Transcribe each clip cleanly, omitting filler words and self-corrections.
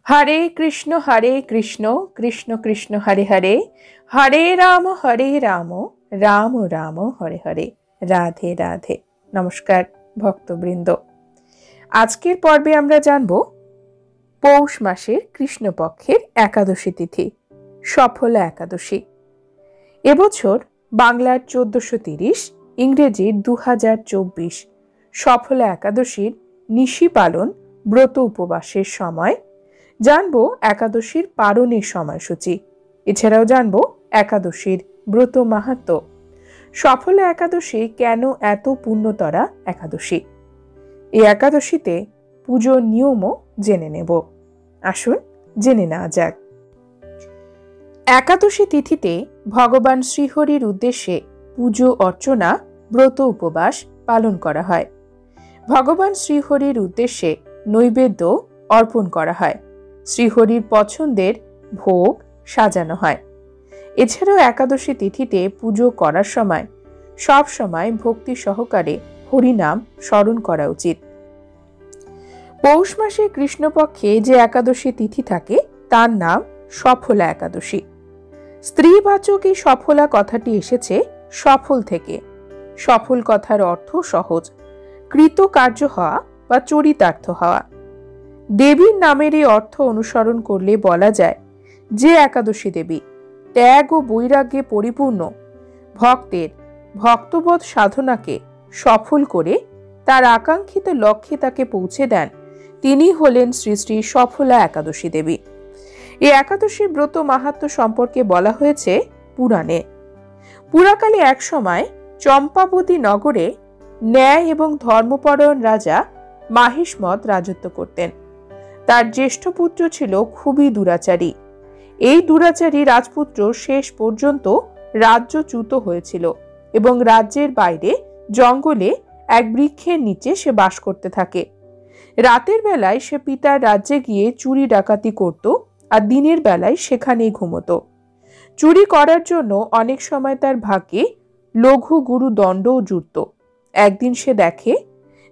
हरे कृष्ण कृष्ण कृष्ण हरे हरे, हरे राम राम राम हरे हरे। राधे राधे। नमस्कार भक्तबृंद, आजकेर पर्वे आमरा जानबो पौष मासेर कृष्ण पक्षेर एकादशी तिथि सफला एकादशी। এবছর বাংলার 1430 ইংরেজির 2024 সফলা একাদশীর নিশি পালন ব্রত উপবাসের সময় জানবো একাদশীর পালনের সময়সূচি। এছাড়াও জানবো একাদশীর ব্রত মাহাত্ম্য, সফলা একাদশী কেন এত পুণ্যতরা একাদশী, এই একাদশীতে পুজোর নিয়মও জেনে নেব। আসুন জেনে নেওয়া যাক। একাদশী তিথিতে ভগবান শ্রীহরির উদ্দেশ্যে পুজো অর্চনা ব্রত উপবাস পালন করা হয়। ভগবান শ্রীহরির উদ্দেশ্যে নৈবেদ্য অর্পণ করা হয়, শ্রীহরির পছন্দের ভোগ সাজানো হয়। এছাড়াও একাদশী তিথিতে পুজো করার সময় সব সময় ভক্তি সহকারে হরিনাম স্মরণ করা উচিত। পৌষ মাসে কৃষ্ণপক্ষে যে একাদশী তিথি থাকে তার নাম সফলা একাদশী। স্ত্রীবাচক এই সফলা কথাটি এসেছে সফল থেকে। সফল কথার অর্থ সহজ, কৃতকার্য হওয়া বা চরিতার্থ হওয়া। দেবীর নামের এই অর্থ অনুসরণ করলে বলা যায় যে একাদশী দেবী ত্যাগ ও বৈরাগ্যে পরিপূর্ণ ভক্তের ভক্তবোধ সাধনাকে সফল করে তার আকাঙ্ক্ষিত লক্ষ্যে তাকে পৌঁছে দেন, তিনি হলেন শ্রী শ্রী সফলা একাদশী দেবী। এই একাদশীর ব্রত মাহাত্ম্য সম্পর্কে বলা হয়েছে পুরাণে। পুরাকালে এক সময় চম্পাবতী নগরে ন্যায় এবং ধর্মপরায়ণ রাজা মাহিষ্মত রাজত্ব করতেন। তার জ্যেষ্ঠ পুত্র ছিল খুবই দুরাচারী। এই দুরাচারী রাজপুত্র শেষ পর্যন্ত রাজ্যচ্যুত হয়েছিল এবং রাজ্যের বাইরে জঙ্গলে এক বৃক্ষের নিচে সে বাস করতে থাকে। রাতের বেলায় সে পিতার রাজ্যে গিয়ে চুরি ডাকাতি করত আর দিনের বেলায় সেখানেই ঘুমতো। চুরি করার জন্য অনেক সময় তার ভাগ্যে লঘু গুরু দণ্ডও জুটত। একদিন সে দেখে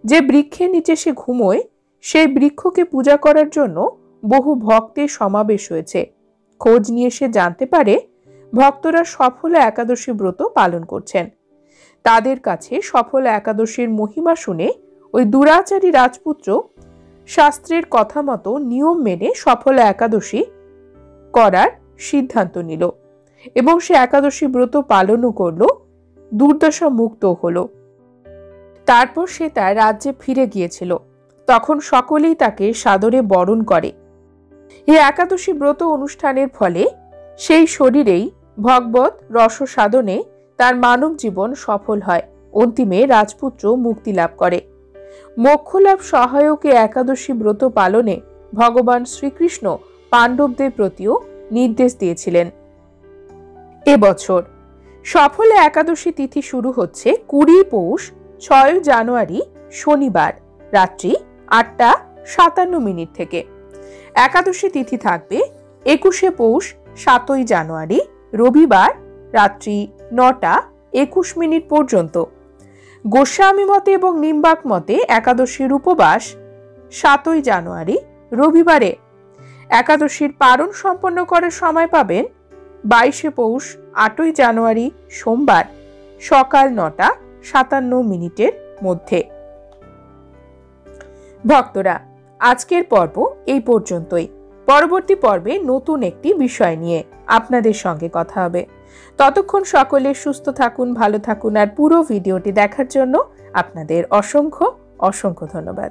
যে বৃক্ষের নিচে সে ঘুমোয় সেই বৃক্ষকে পূজা করার জন্য বহু ভক্তের সমাবেশ হয়েছে। খোঁজ নিয়ে সে জানতে পারে ভক্তরা সফলা একাদশী ব্রত পালন করছেন। তাদের কাছে সফলা একাদশীর মহিমা শুনে ওই দুরাচারী রাজপুত্র শাস্ত্রের কথা মতো নিয়ম মেনে সফলা একাদশী করার সিদ্ধান্ত নিল এবং সে একাদশী ব্রত পালনও করল, দুর্দশা মুক্ত হলো। তারপর সে তার রাজ্যে ফিরে গিয়েছিল। তখন সকলেই তাকে সাদরে বরণ করে। এই একাদশী ব্রত অনুষ্ঠানের ফলে সেই শরীরেই ভগবত রস সাধনে তার মানব জীবন সফল হয়। অন্তিমে রাজপুত্র মুক্তি লাভ করে। মোক্ষলাভ সহায়ক একাদশী ব্রত পালনে ভগবান শ্রীকৃষ্ণ পাণ্ডবদের প্রতিও নির্দেশ দিয়েছিলেন। এবছর সফলা একাদশী তিথি শুরু হচ্ছে 20 পৌষ 6 জানুয়ারি শনিবার রাত্রি 8:57 থেকে। একাদশী তিথি থাকবে 21 পৌষ 7 জানুয়ারি রবিবার রাত্রি 9:21 পর্যন্ত। গোস্বামী মতে এবং নিম্বাক মতে একাদশীর উপবাস 7 জানুয়ারি রবিবারে। একাদশীর পারণ সম্পন্ন করার সময় পাবেন 22 পৌষ 8 জানুয়ারি সোমবার সকাল 9:57 মধ্যে। ভক্তরা, আজকের পর্ব এই পর্যন্তই। পরবর্তী পর্বে নতুন একটি বিষয় নিয়ে আপনাদের সঙ্গে কথা হবে। ততক্ষণ সকলে সুস্থ থাকুন, ভালো থাকুন আর পুরো ভিডিওটি দেখার জন্য আপনাদের অসংখ্য অসংখ্য ধন্যবাদ।